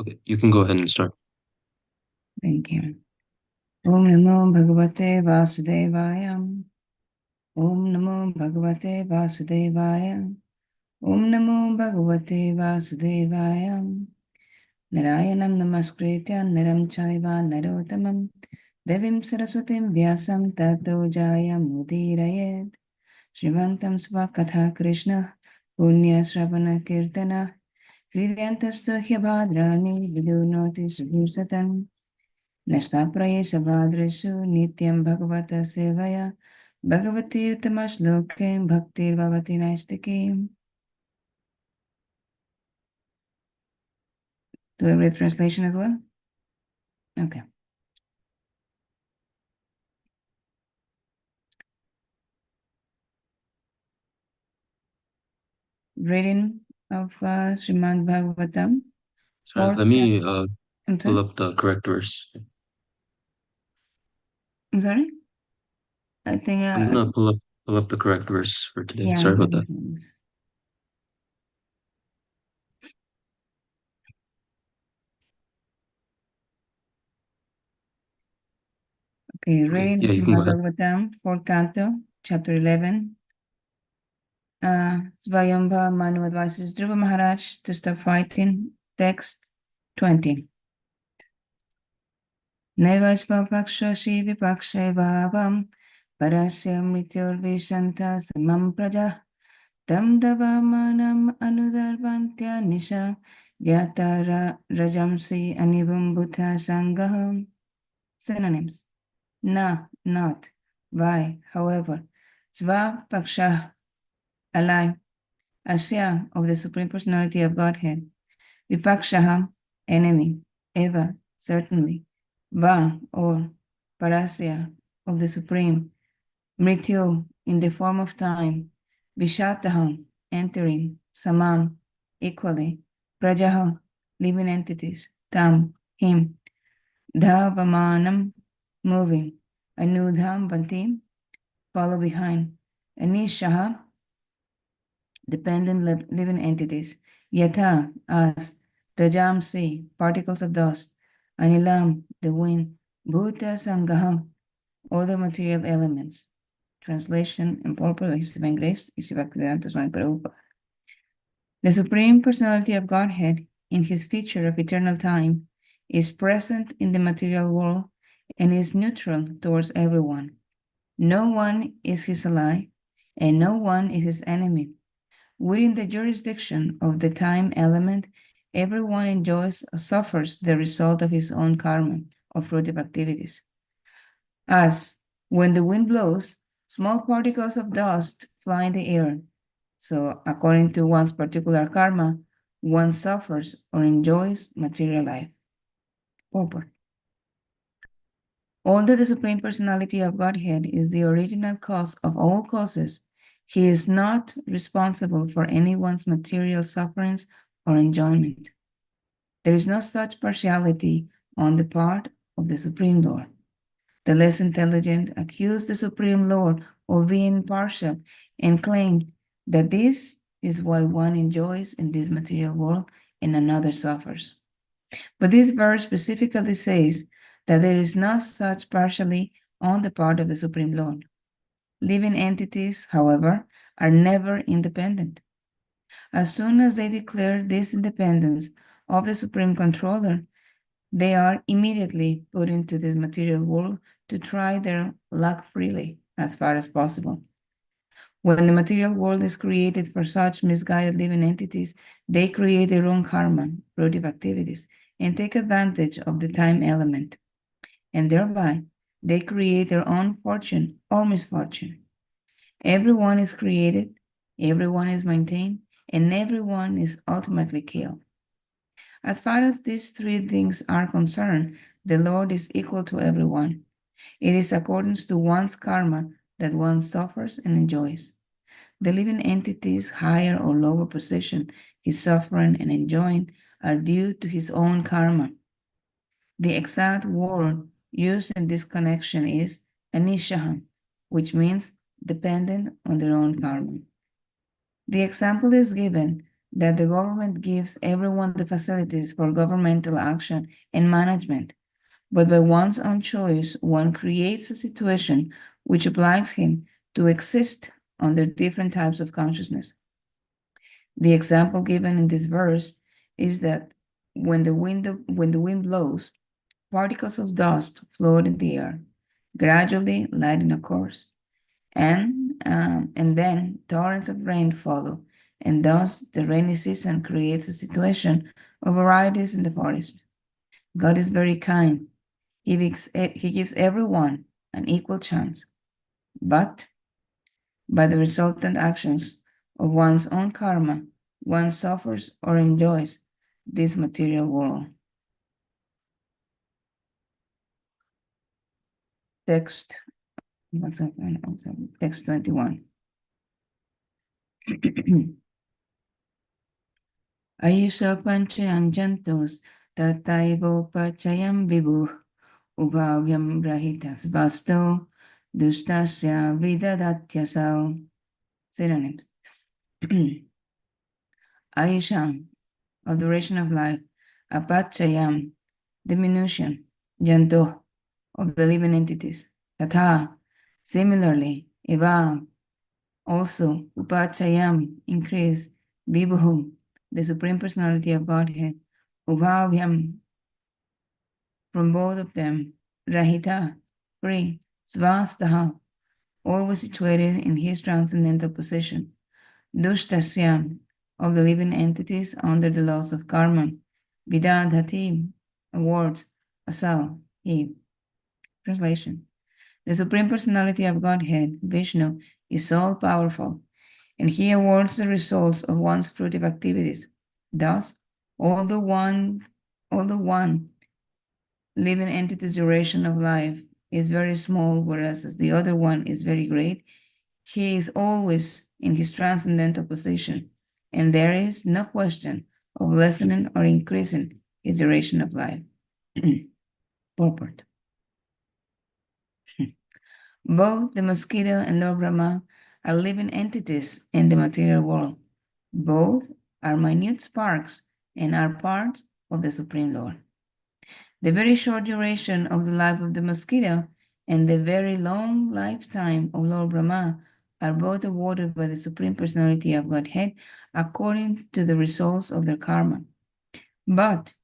Okay, you can go ahead and start. Thank you. Om Namo Bhagavate Vasudevaya. Om Namo Bhagavate Vasudevaya. Om Namo Bhagavate Vasudevaya. Narayanam Namaskritya Naram Chaiva Narottamam Devim Saraswatim Vyasam Tato Jayam Mudirayet Shrivantam Svakatha Krishna Punya Sravana Kirtana Hridyantastu Hyabhadrani Vidunoti Sudhirsatam Nashtapraye Shabhadreshu Nityam Bhagavata Sevaya Bhagavati Uttamaśloke Bhaktir Bhavati Naistiki. Do I read translation as well? Okay. Reading of Srimad Bhagavatam. Sorry, let me I'm pull sorry? up the correct verse. I'm sorry? I think I'm gonna pull up the correct verse for today. yeah, Sorry about that. Okay, Okay, reading yeah, you can go Srimad ahead. Bhagavatam, 4th Canto, Chapter 11. Svayambha Manu advises Dhruva Maharaj to stop fighting. Text 20. Neva svapaksha shi vipakshe bhavam parasya mrityurvishanta samam praja tam davamanam anudarvantya nisha yata rajamsi anivum bhuta sangaham. Synonyms. Na, not. Why, however. Sva paksha, ally. Asya, of the Supreme Personality of Godhead. Vipakshaha, enemy. Eva, certainly. Va, or Parasya, of the Supreme. Mrityu, in the form of time. Vishataham, entering. Samam, equally. Prajaha, living entities. Tam, him. Dhavamanam, moving. Anudham, bantim, follow behind. Anishaha, dependent living entities. Yatha, as. Rajamsi, particles of dust. Anilam, the wind. Bhuta Sangaha, other material elements. Translation and purport of His Divine Grace, Bhaktivedanta Swami Prabhupada. The Supreme Personality of Godhead, in His feature of eternal time, is present in the material world and is neutral towards everyone. No one is His ally, and no one is His enemy. Within the jurisdiction of the time element, everyone enjoys or suffers the result of his own karma or fruitive activities. As when the wind blows, small particles of dust fly in the air. So according to one's particular karma, one suffers or enjoys material life. Purport. Although the Supreme Personality of Godhead is the original cause of all causes, He is not responsible for anyone's material sufferings or enjoyment. There is no such partiality on the part of the Supreme Lord. The less intelligent accuse the Supreme Lord of being partial and claim that this is why one enjoys in this material world and another suffers. But this verse specifically says that there is no such partiality on the part of the Supreme Lord. Living entities, however, are never independent. As soon as they declare this independence of the Supreme Controller, they are immediately put into this material world to try their luck freely as far as possible. When the material world is created for such misguided living entities, they create their own karma, productive activities, and take advantage of the time element. And thereby, they create their own fortune or misfortune. Everyone is created, everyone is maintained, and everyone is ultimately killed. As far as these three things are concerned, the Lord is equal to everyone. It is according to one's karma that one suffers and enjoys. The living entity's higher or lower position, his suffering and enjoying, are due to his own karma. The exact word used in this connection is anishaha, which means dependent on their own karma. The example is given that the government gives everyone the facilities for governmental action and management, but by one's own choice, one creates a situation which obliges him to exist under different types of consciousness. The example given in this verse is that when the wind blows, particles of dust float in the air, gradually lighting a course, and then torrents of rain follow, and thus the rainy season creates a situation of varieties in the forest. God is very kind. He gives everyone an equal chance, but by the resultant actions of one's own karma, one suffers or enjoys this material world. Text, text 21. Ayusha panchayam jantos tataivopachayam vibuh ubhavyam rahitas vasto dustasya vidadatyasau. Synonyms. Ayusha, of duration of life. Apachayam, diminution. Janto, of the living entities. Tatha, similarly. Eva, also. Upachayam, increase. Vibhuhum, the Supreme Personality of Godhead. Ubhavyam, from both of them. Rahita, free. Svastaha, always situated in his transcendental position. Dushtasya, of the living entities under the laws of karma. Vidadhati, awards. Asau, he. Translation. The Supreme Personality of Godhead, Vishnu, is all powerful, and he awards the results of one's fruitive activities. Thus, although one living entity's duration of life is very small, whereas the other one is very great, he is always in his transcendental position, and there is no question of lessening or increasing his duration of life. Purport. Both the mosquito and Lord Brahma are living entities in the material world. Both are minute sparks and are part of the Supreme Lord. The very short duration of the life of the mosquito and the very long lifetime of Lord Brahma are both awarded by the Supreme Personality of Godhead according to the results of their karma. But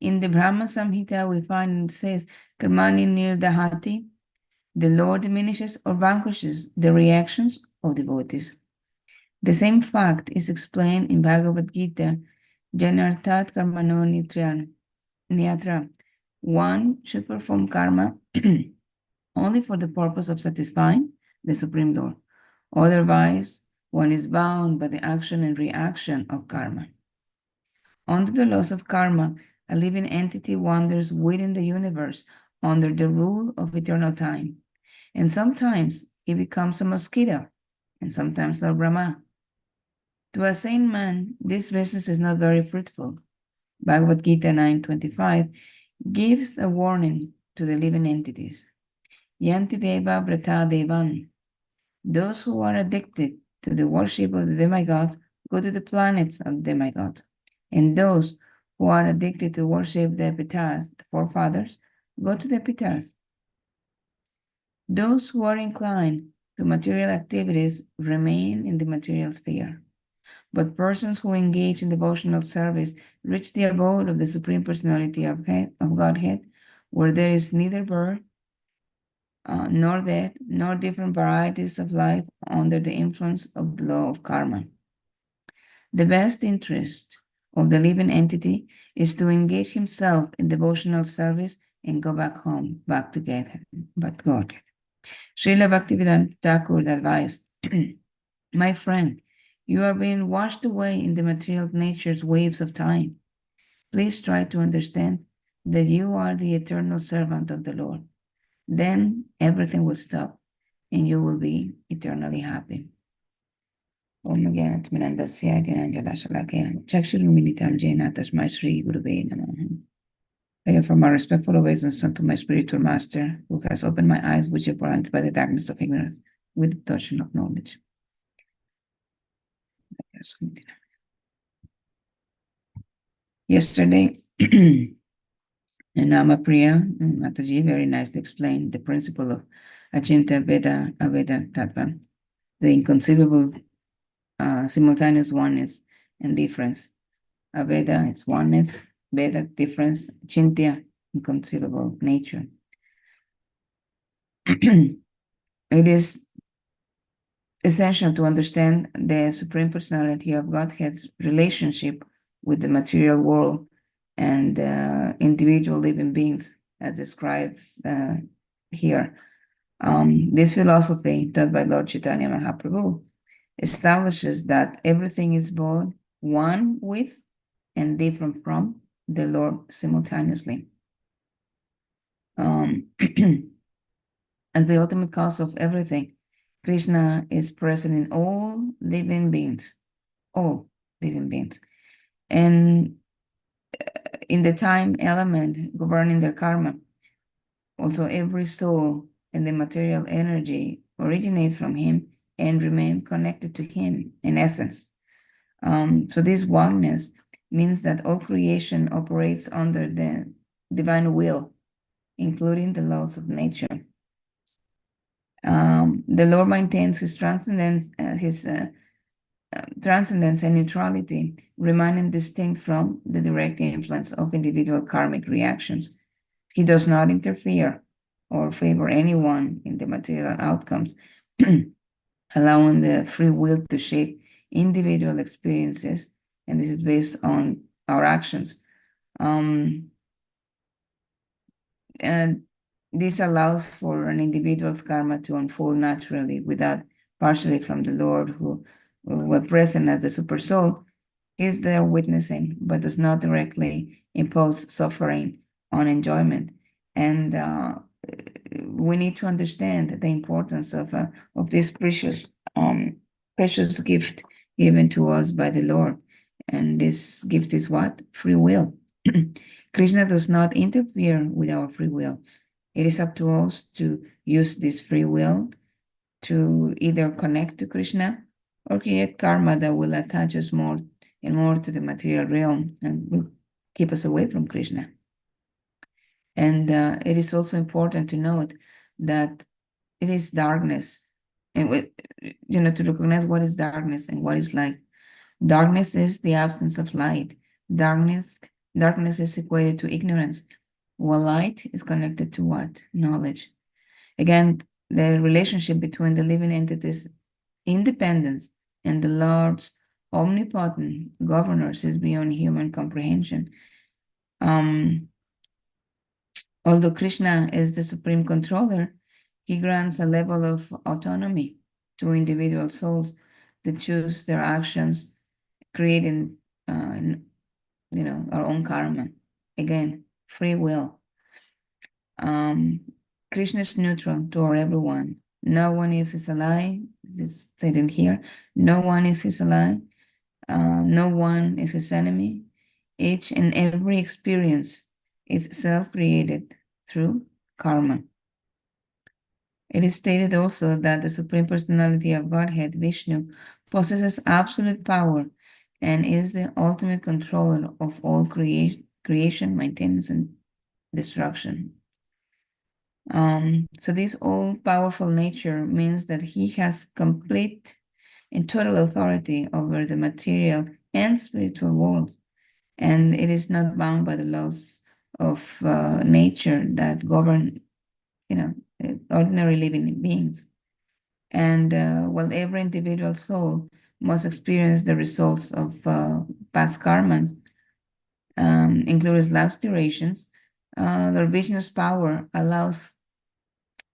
in the Brahma Samhita, we find it says, Karmani Nirdahati, the Lord diminishes or vanquishes the reactions of devotees. The same fact is explained in Bhagavad Gita, Janarthat Karmano Niyatra. One should perform karma only for the purpose of satisfying the Supreme Lord. Otherwise, one is bound by the action and reaction of karma. Under the laws of karma, a living entity wanders within the universe under the rule of eternal time. And sometimes he becomes a mosquito, and sometimes Lord Brahma. To a sane man, this business is not very fruitful. Bhagavad Gita 9:25 gives a warning to the living entities. Yanti Deva Brata Devan. Those who are addicted to the worship of the demigods go to the planets of demigods. And those who are addicted to worship the Pitas, the forefathers, go to the Pitas. Those who are inclined to material activities remain in the material sphere. But persons who engage in devotional service reach the abode of the Supreme Personality of Godhead, where there is neither birth, nor death, nor different varieties of life under the influence of the law of karma. The best interest of the living entity is to engage himself in devotional service and go back home, back to God. Srila Bhaktivedanta Thakur advised, my friend, you are being washed away in the material nature's waves of time. Please try to understand that you are the eternal servant of the Lord. Then everything will stop and you will be eternally happy. From my respectful obeisance to my spiritual master, who has opened my eyes which are blinded by the darkness of ignorance with the touch of knowledge. yesterday. And Namapriya Mataji very nicely explained the principle of Achinta Veda Aveda Tattva, the inconceivable simultaneous oneness and difference. Aveda is oneness, Veda difference, Chintya inconceivable nature. It is essential to understand the Supreme Personality of Godhead's relationship with the material world and individual living beings, as described here. This philosophy, taught by Lord Chaitanya Mahaprabhu, establishes that everything is both one with and different from the Lord simultaneously. As the ultimate cause of everything, Krishna is present in all living beings, and in the time element governing their karma. Also, every soul and the material energy originates from him and remain connected to him in essence. So this oneness means that all creation operates under the divine will, including the laws of nature. The Lord maintains his transcendence, transcendence and neutrality, remaining distinct from the direct influence of individual karmic reactions. He does not interfere or favor anyone in the material outcomes, allowing the free will to shape individual experiences, and this is based on our actions. And this allows for an individual's karma to unfold naturally without partially from the Lord, who, when present as the super soul, is there witnessing, but does not directly impose suffering on enjoyment. And we need to understand the importance of this precious gift given to us by the Lord. And this gift is what? Free will. Krishna does not interfere with our free will. It is up to us to use this free will to either connect to Krishna or create karma that will attach us more and more to the material realm and will keep us away from Krishna. And it is also important to note that it is darkness, and to recognize what is darkness and what is light. Darkness is the absence of light. Darkness is equated to ignorance, while light is connected to what? Knowledge. Again, the relationship between the living entities' independence and the Lord's omnipotent governors is beyond human comprehension. Although Krishna is the supreme controller, he grants a level of autonomy to individual souls to choose their actions, creating, our own karma. Again, free will. Krishna is neutral toward everyone. No one is his ally. This is stated here. No one is his ally. No one is his enemy. Each and every experience is self-created through karma. It is stated also that the Supreme Personality of Godhead, Vishnu, possesses absolute power and is the ultimate controller of all creation, maintenance, and destruction. So this all-powerful nature means that he has complete and total authority over the material and spiritual world, and it is not bound by the laws of nature that govern, ordinary living beings. And while every individual soul must experience the results of past karmas, including life's durations, Lord Vishnu's power allows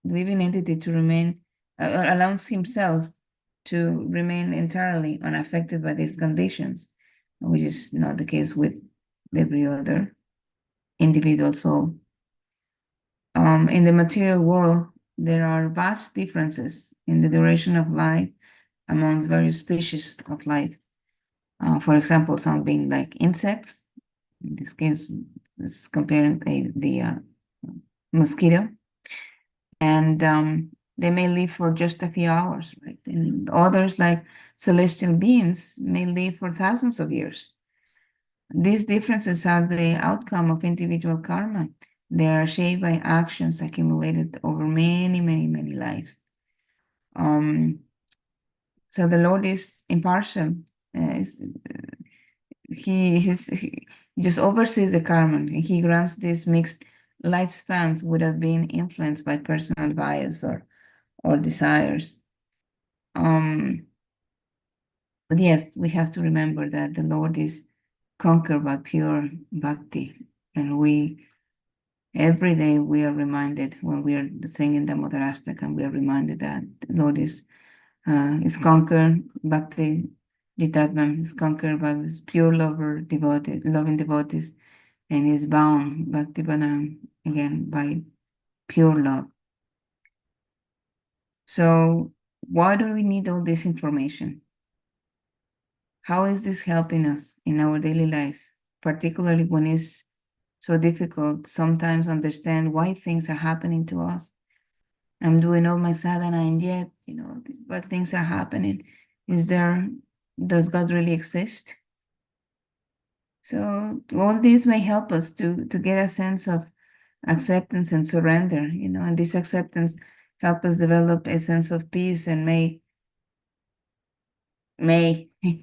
living entity to remain, allows himself to remain entirely unaffected by these conditions, which is not the case with every other individual soul. In the material world, there are vast differences in the duration of life amongst various species of life. For example, some being like insects. In this case, it's comparing the mosquito, and they may live for just a few hours, right? And others, like celestial beings, may live for thousands of years. These differences are the outcome of individual karma. They are shaped by actions accumulated over many, many, many lives. So the Lord is impartial. He just oversees the karma, and he grants these mixed lifespans without being influenced by personal bias or desires. But yes, we have to remember that the Lord is conquered by pure bhakti, and every day we are reminded when we are singing the Madharastaka, we are reminded that the Lord is conquered, bhakti Jitatvam is conquered by his pure loving devotees, and is bound, bhakti banam, again, by pure love. So why do we need all this information? How is this helping us in our daily lives, particularly when it's so difficult sometimes understand why things are happening to us? I'm doing all my sadhana, and yet, but things are happening. Does God really exist? So all these may help us to get a sense of acceptance and surrender, and this acceptance help us develop a sense of peace and may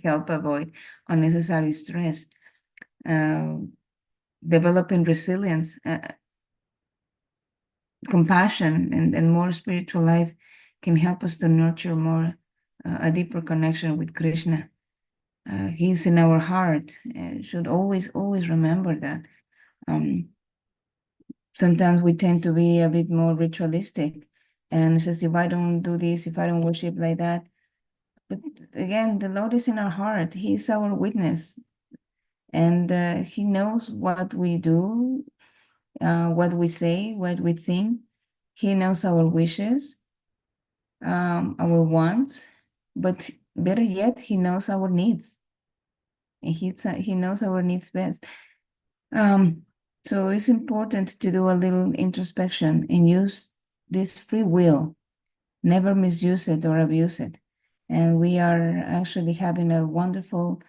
help avoid unnecessary stress. Developing resilience, compassion, and more spiritual life can help us to nurture more a deeper connection with Krishna. He's in our heart. Should always remember that. Sometimes we tend to be a bit more ritualistic and says, if I don't do this, if I don't worship like that. But again, the Lord is in our heart. He is our witness. And he knows what we do, what we say, what we think. He knows our wishes, our wants, but better yet, he knows our needs. And he knows our needs best. So it's important to do a little introspection and use this free will, never misuse it or abuse it. And we are actually having a wonderful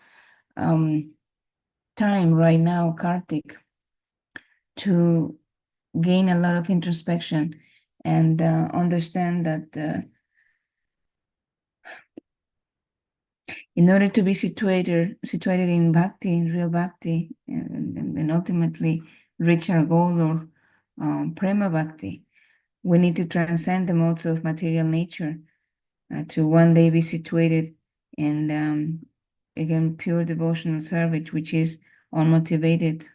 time right now, Kartik, to gain a lot of introspection and understand that in order to be situated in bhakti, in real bhakti, and ultimately reach our goal or prema bhakti, we need to transcend the modes of material nature to one day be situated in, again, pure devotional service, which is unmotivated,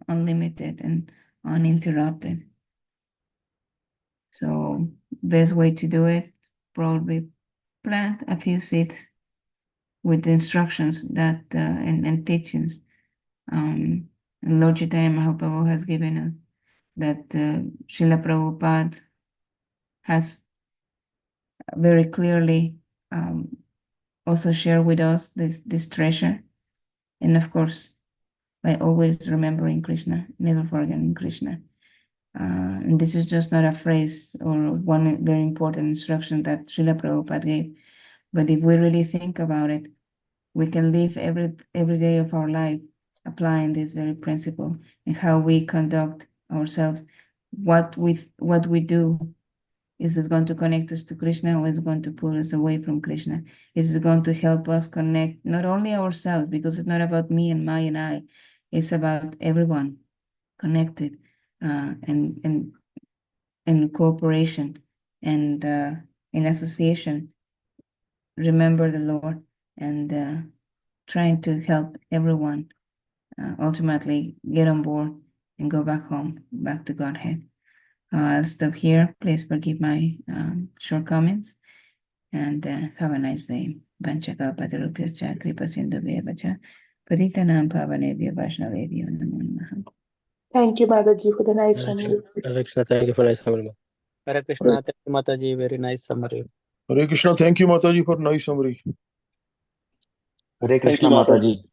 unlimited, and uninterrupted. So best way to do it, probably plant a few seeds with the instructions that and teachings Lord Chaitanya Mahaprabhu has given us, that Srila Prabhupada has very clearly also shared with us this treasure. And of course, by always remembering Krishna, never forgetting Krishna. And this is just not a phrase or one very important instruction that Srila Prabhupada gave. But if we really think about it, we can live every day of our life applying this very principle and how we conduct ourselves. What we do, is it going to connect us to Krishna, or is it going to pull us away from Krishna? Is it going to help us connect not only ourselves, because it's not about me and my and I, it's about everyone connected and in cooperation and in association. Remember the Lord and trying to help everyone ultimately get on board and go back home, back to Godhead. I'll stop here. Please forgive my shortcomings and have a nice day. Vanchakalpatarupyascha kripasindhuveva paritanam pavanebhyo vaishnavebhyo namo namaha. Thank you, Mataji, for the nice summary. Hare Krishna, thank you for nice summary. Hare Krishna, thank you, Mataji, very nice summary. Hare Krishna, thank you, Mataji, for nice summary. Hare Krishna, Mataji.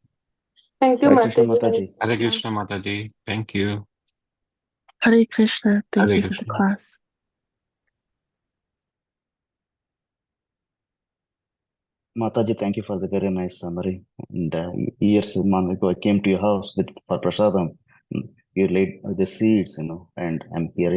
Thank you, Hare Krishna, Mataji. Mataji. Hare Krishna, Mataji. Thank you. Hare Krishna. Thank Hare you for the Krishna. class. Mataji, thank you for the very nice summary. And years a month ago, I came to your house for prasadam. You laid the seeds, and I'm here.